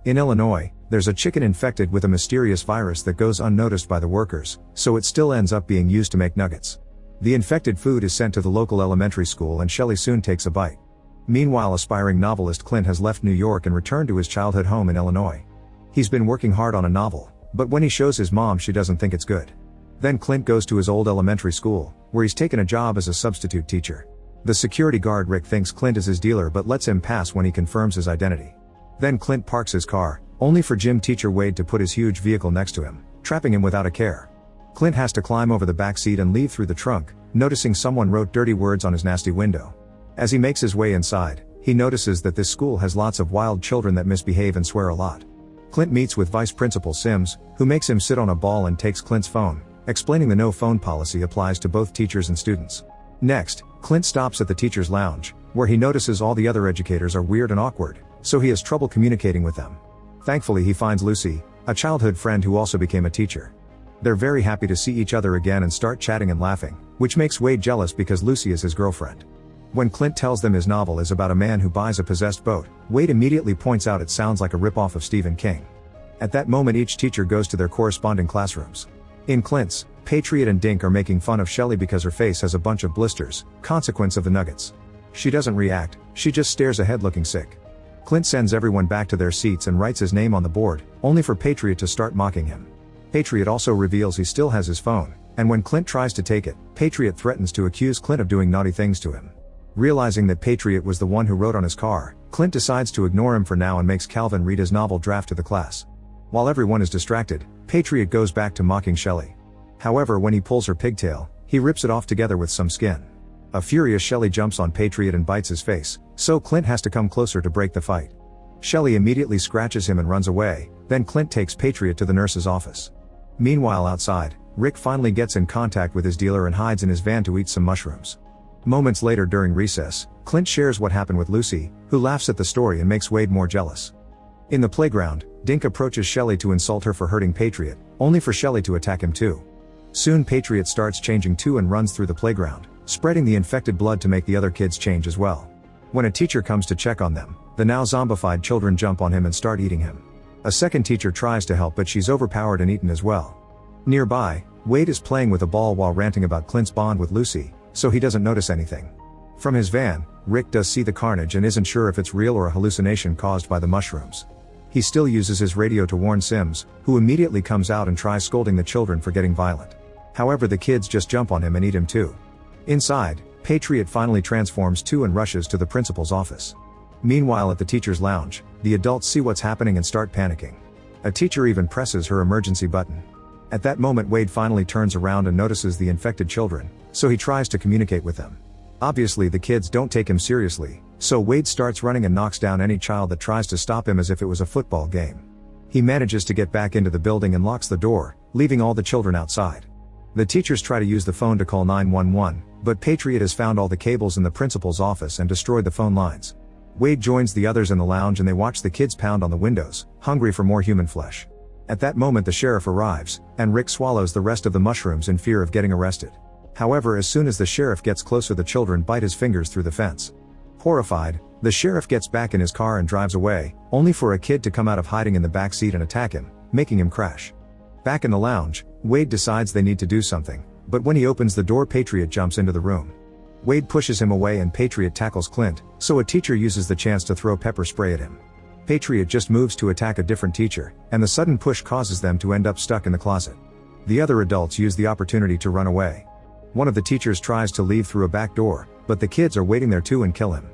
In Illinois, there's a chicken infected with a mysterious virus that goes unnoticed by the workers, so it still ends up being used to make nuggets. The infected food is sent to the local elementary school and Shelley soon takes a bite. Meanwhile, aspiring novelist Clint has left New York and returned to his childhood home in Illinois. He's been working hard on a novel, but when he shows his mom, she doesn't think it's good. Then Clint goes to his old elementary school, where he's taken a job as a substitute teacher. The security guard Rick thinks Clint is his dealer but lets him pass when he confirms his identity. Then Clint parks his car, only for gym teacher Wade to put his huge vehicle next to him, trapping him without a care. Clint has to climb over the back seat and leave through the trunk, noticing someone wrote dirty words on his nasty window. As he makes his way inside, he notices that this school has lots of wild children that misbehave and swear a lot. Clint meets with Vice Principal Sims, who makes him sit on a ball and takes Clint's phone, explaining the no phone policy applies to both teachers and students. Next, Clint stops at the teacher's lounge, where he notices all the other educators are weird and awkward, so he has trouble communicating with them. Thankfully, he finds Lucy, a childhood friend who also became a teacher. They're very happy to see each other again and start chatting and laughing, which makes Wade jealous because Lucy is his girlfriend. When Clint tells them his novel is about a man who buys a possessed boat, Wade immediately points out it sounds like a ripoff of Stephen King. At that moment, each teacher goes to their corresponding classrooms. In Clint's, Patriot and Dink are making fun of Shelley because her face has a bunch of blisters, consequence of the nuggets. She doesn't react, she just stares ahead looking sick. Clint sends everyone back to their seats and writes his name on the board, only for Patriot to start mocking him. Patriot also reveals he still has his phone, and when Clint tries to take it, Patriot threatens to accuse Clint of doing naughty things to him. Realizing that Patriot was the one who wrote on his car, Clint decides to ignore him for now and makes Calvin read his novel draft to the class. While everyone is distracted, Patriot goes back to mocking Shelley. However, when he pulls her pigtail, he rips it off together with some skin. A furious Shelley jumps on Patriot and bites his face, so Clint has to come closer to break the fight. Shelley immediately scratches him and runs away, then Clint takes Patriot to the nurse's office. Meanwhile, outside, Rick finally gets in contact with his dealer and hides in his van to eat some mushrooms. Moments later during recess, Clint shares what happened with Lucy, who laughs at the story and makes Wade more jealous. In the playground, Dink approaches Shelley to insult her for hurting Patriot, only for Shelley to attack him too. Soon Patriot starts changing too and runs through the playground, spreading the infected blood to make the other kids change as well. When a teacher comes to check on them, the now zombified children jump on him and start eating him. A second teacher tries to help but she's overpowered and eaten as well. Nearby, Wade is playing with a ball while ranting about Clint's bond with Lucy, so he doesn't notice anything. From his van, Rick does see the carnage and isn't sure if it's real or a hallucination caused by the mushrooms. He still uses his radio to warn Sims, who immediately comes out and tries scolding the children for getting violent. However, the kids just jump on him and eat him too. Inside, Patriot finally transforms too and rushes to the principal's office. Meanwhile, at the teacher's lounge, the adults see what's happening and start panicking. A teacher even presses her emergency button. At that moment, Wade finally turns around and notices the infected children, so he tries to communicate with them. Obviously, the kids don't take him seriously, so Wade starts running and knocks down any child that tries to stop him as if it was a football game. He manages to get back into the building and locks the door, leaving all the children outside. The teachers try to use the phone to call 911, but Patriot has found all the cables in the principal's office and destroyed the phone lines. Wade joins the others in the lounge and they watch the kids pound on the windows, hungry for more human flesh. At that moment, the sheriff arrives, and Rick swallows the rest of the mushrooms in fear of getting arrested. However, as soon as the sheriff gets closer, the children bite his fingers through the fence. Horrified, the sheriff gets back in his car and drives away, only for a kid to come out of hiding in the back seat and attack him, making him crash. Back in the lounge, Wade decides they need to do something, but when he opens the door, Patriot jumps into the room. Wade pushes him away and Patriot tackles Clint, so a teacher uses the chance to throw pepper spray at him. Patriot just moves to attack a different teacher, and the sudden push causes them to end up stuck in the closet. The other adults use the opportunity to run away. One of the teachers tries to leave through a back door, but the kids are waiting there too and kill him.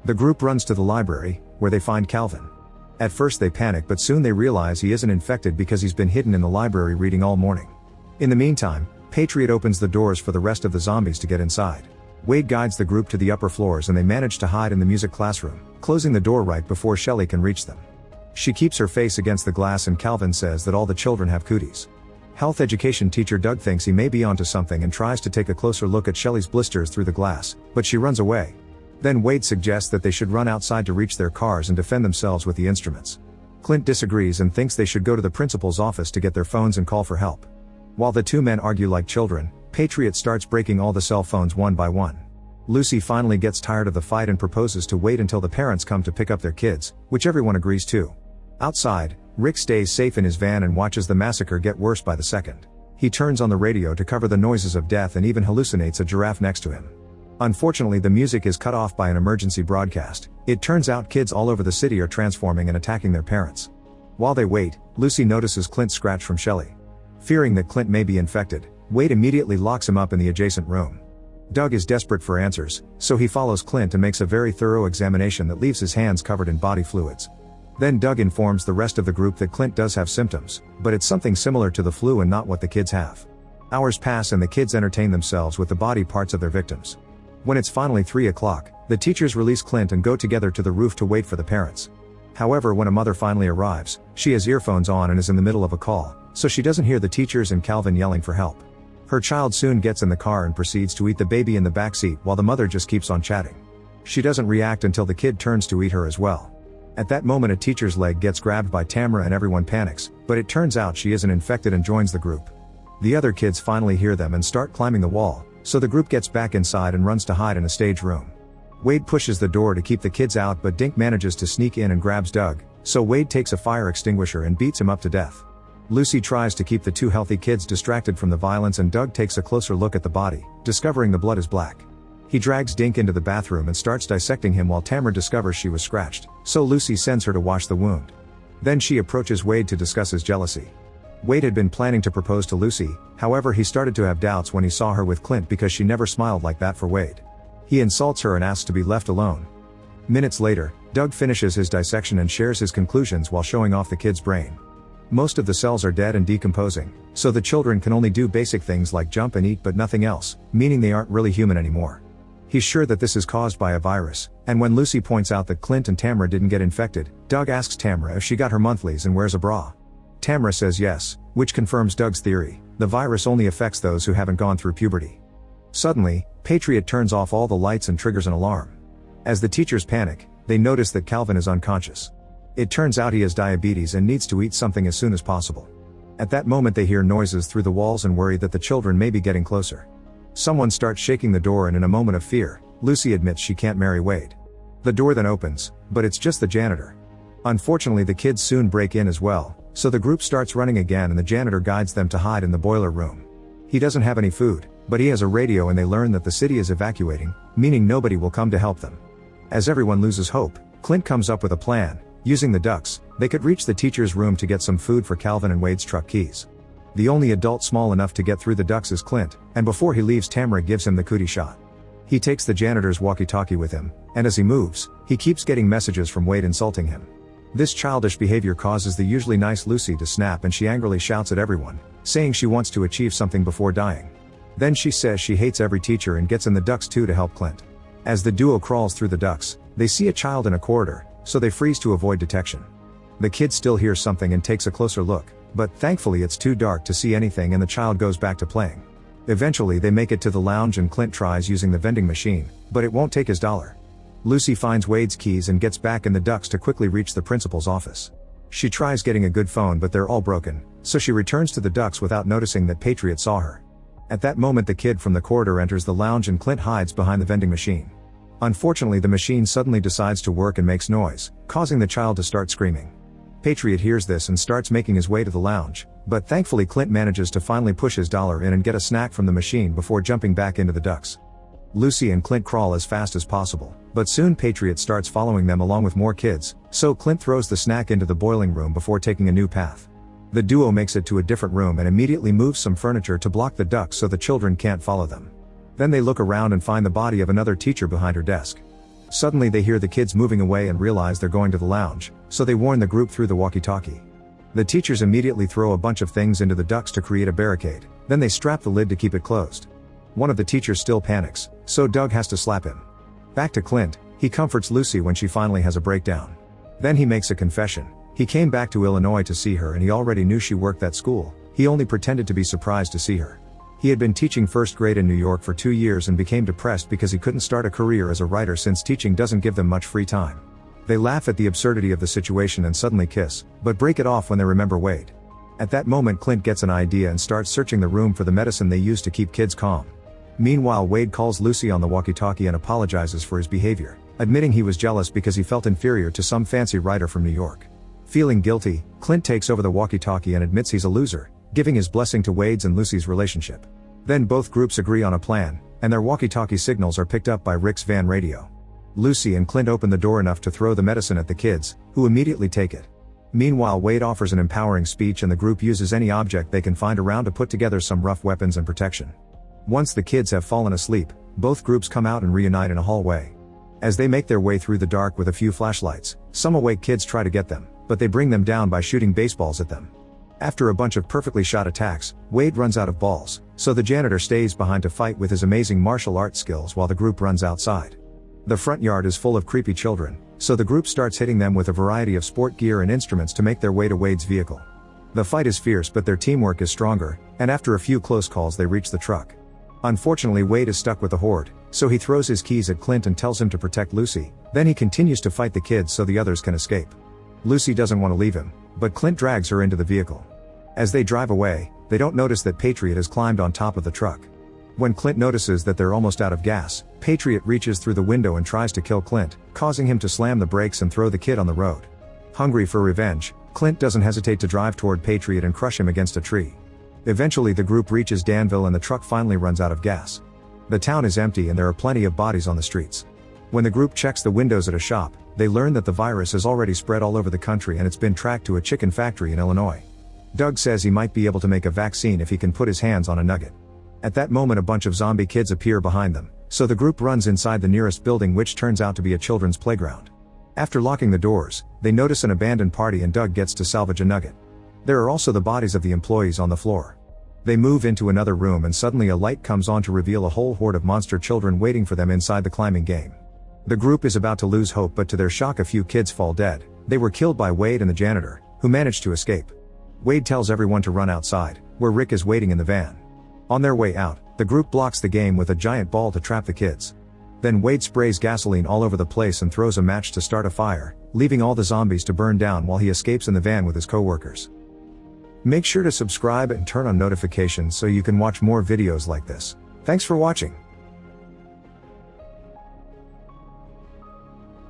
The group runs to the library, where they find Calvin. At first they panic, but soon they realize he isn't infected because he's been hidden in the library reading all morning. In the meantime, Patriot opens the doors for the rest of the zombies to get inside. Wade guides the group to the upper floors and they manage to hide in the music classroom, closing the door right before Shelley can reach them. She keeps her face against the glass and Calvin says that all the children have cooties. Health education teacher Doug thinks he may be onto something and tries to take a closer look at Shelley's blisters through the glass, but she runs away. Then Wade suggests that they should run outside to reach their cars and defend themselves with the instruments. Clint disagrees and thinks they should go to the principal's office to get their phones and call for help. While the two men argue like children, Patriot starts breaking all the cell phones one by one. Lucy finally gets tired of the fight and proposes to wait until the parents come to pick up their kids, which everyone agrees to. Outside, Rick stays safe in his van and watches the massacre get worse by the second. He turns on the radio to cover the noises of death and even hallucinates a giraffe next to him. Unfortunately, the music is cut off by an emergency broadcast. It turns out kids all over the city are transforming and attacking their parents. While they wait, Lucy notices Clint's scratch from Shelley. Fearing that Clint may be infected, Wade immediately locks him up in the adjacent room. Doug is desperate for answers, so he follows Clint and makes a very thorough examination that leaves his hands covered in body fluids. Then Doug informs the rest of the group that Clint does have symptoms, but it's something similar to the flu and not what the kids have. Hours pass and the kids entertain themselves with the body parts of their victims. When it's finally 3 o'clock, the teachers release Clint and go together to the roof to wait for the parents. However, when a mother finally arrives, she has earphones on and is in the middle of a call, so she doesn't hear the teachers and Calvin yelling for help. Her child soon gets in the car and proceeds to eat the baby in the backseat while the mother just keeps on chatting. She doesn't react until the kid turns to eat her as well. At that moment, a teacher's leg gets grabbed by Tamara and everyone panics, but it turns out she isn't infected and joins the group. The other kids finally hear them and start climbing the wall, so the group gets back inside and runs to hide in a stage room. Wade pushes the door to keep the kids out, but Dink manages to sneak in and grabs Doug, so Wade takes a fire extinguisher and beats him up to death. Lucy tries to keep the two healthy kids distracted from the violence and Doug takes a closer look at the body, discovering the blood is black. He drags Dink into the bathroom and starts dissecting him while Tamara discovers she was scratched, so Lucy sends her to wash the wound. Then she approaches Wade to discuss his jealousy. Wade had been planning to propose to Lucy, however he started to have doubts when he saw her with Clint because she never smiled like that for Wade. He insults her and asks to be left alone. Minutes later, Doug finishes his dissection and shares his conclusions while showing off the kid's brain. Most of the cells are dead and decomposing, so the children can only do basic things like jump and eat but nothing else, meaning they aren't really human anymore. He's sure that this is caused by a virus, and when Lucy points out that Clint and Tamara didn't get infected, Doug asks Tamara if she got her monthlies and wears a bra. Tamara says yes, which confirms Doug's theory: the virus only affects those who haven't gone through puberty. Suddenly, Patriot turns off all the lights and triggers an alarm. As the teachers panic, they notice that Calvin is unconscious. It turns out he has diabetes and needs to eat something as soon as possible. At that moment they hear noises through the walls and worry that the children may be getting closer. Someone starts shaking the door and in a moment of fear, Lucy admits she can't marry Wade. The door then opens, but it's just the janitor. Unfortunately, the kids soon break in as well, so the group starts running again and the janitor guides them to hide in the boiler room. He doesn't have any food, but he has a radio and they learn that the city is evacuating, meaning nobody will come to help them. As everyone loses hope, Clint comes up with a plan. Using the ducks, they could reach the teacher's room to get some food for Calvin and Wade's truck keys. The only adult small enough to get through the ducks is Clint, and before he leaves, Tamara gives him the cootie shot. He takes the janitor's walkie-talkie with him, and as he moves, he keeps getting messages from Wade insulting him. This childish behavior causes the usually nice Lucy to snap and she angrily shouts at everyone, saying she wants to achieve something before dying. Then she says she hates every teacher and gets in the ducks too to help Clint. As the duo crawls through the ducks, they see a child in a corridor, so they freeze to avoid detection. The kid still hears something and takes a closer look, but thankfully it's too dark to see anything and the child goes back to playing. Eventually they make it to the lounge and Clint tries using the vending machine, but it won't take his dollar. Lucy finds Wade's keys and gets back in the ducks to quickly reach the principal's office. She tries getting a good phone but they're all broken, so she returns to the ducks without noticing that Patriot saw her. At that moment the kid from the corridor enters the lounge and Clint hides behind the vending machine. Unfortunately, the machine suddenly decides to work and makes noise, causing the child to start screaming. Patriot hears this and starts making his way to the lounge, but thankfully Clint manages to finally push his dollar in and get a snack from the machine before jumping back into the ducks. Lucy and Clint crawl as fast as possible, but soon Patriot starts following them along with more kids, so Clint throws the snack into the boiling room before taking a new path. The duo makes it to a different room and immediately moves some furniture to block the ducks so the children can't follow them. Then they look around and find the body of another teacher behind her desk. Suddenly they hear the kids moving away and realize they're going to the lounge, so they warn the group through the walkie-talkie. The teachers immediately throw a bunch of things into the ducts to create a barricade, then they strap the lid to keep it closed. One of the teachers still panics, so Doug has to slap him. Back to Clint, he comforts Lucy when she finally has a breakdown. Then he makes a confession. He came back to Illinois to see her and he already knew she worked at school, he only pretended to be surprised to see her. He had been teaching first grade in New York for 2 years and became depressed because he couldn't start a career as a writer since teaching doesn't give them much free time. They laugh at the absurdity of the situation and suddenly kiss, but break it off when they remember Wade. At that moment Clint gets an idea and starts searching the room for the medicine they use to keep kids calm. Meanwhile, Wade calls Lucy on the walkie-talkie and apologizes for his behavior, admitting he was jealous because he felt inferior to some fancy writer from New York. Feeling guilty, Clint takes over the walkie-talkie and admits he's a loser, giving his blessing to Wade's and Lucy's relationship. Then both groups agree on a plan, and their walkie-talkie signals are picked up by Rick's van radio. Lucy and Clint open the door enough to throw the medicine at the kids, who immediately take it. Meanwhile, Wade offers an empowering speech and the group uses any object they can find around to put together some rough weapons and protection. Once the kids have fallen asleep, both groups come out and reunite in a hallway. As they make their way through the dark with a few flashlights, some awake kids try to get them, but they bring them down by shooting baseballs at them. After a bunch of perfectly shot attacks, Wade runs out of balls, so the janitor stays behind to fight with his amazing martial arts skills while the group runs outside. The front yard is full of creepy children, so the group starts hitting them with a variety of sport gear and instruments to make their way to Wade's vehicle. The fight is fierce, but their teamwork is stronger, and after a few close calls they reach the truck. Unfortunately, Wade is stuck with the horde, so he throws his keys at Clint and tells him to protect Lucy. Then he continues to fight the kids so the others can escape. Lucy doesn't want to leave him, but Clint drags her into the vehicle. As they drive away, they don't notice that Patriot has climbed on top of the truck. When Clint notices that they're almost out of gas, Patriot reaches through the window and tries to kill Clint, causing him to slam the brakes and throw the kid on the road. Hungry for revenge, Clint doesn't hesitate to drive toward Patriot and crush him against a tree. Eventually the group reaches Danville and the truck finally runs out of gas. The town is empty and there are plenty of bodies on the streets. When the group checks the windows at a shop, they learn that the virus has already spread all over the country and it's been tracked to a chicken factory in Illinois. Doug says he might be able to make a vaccine if he can put his hands on a nugget. At that moment a bunch of zombie kids appear behind them, so the group runs inside the nearest building, which turns out to be a children's playground. After locking the doors, they notice an abandoned party and Doug gets to salvage a nugget. There are also the bodies of the employees on the floor. They move into another room and suddenly a light comes on to reveal a whole horde of monster children waiting for them inside the climbing game. The group is about to lose hope, but to their shock a few kids fall dead. They were killed by Wade and the janitor, who managed to escape. Wade tells everyone to run outside, where Rick is waiting in the van. On their way out, the group blocks the game with a giant ball to trap the kids. Then Wade sprays gasoline all over the place and throws a match to start a fire, leaving all the zombies to burn down while he escapes in the van with his co-workers. Make sure to subscribe and turn on notifications so you can watch more videos like this. Thanks for watching.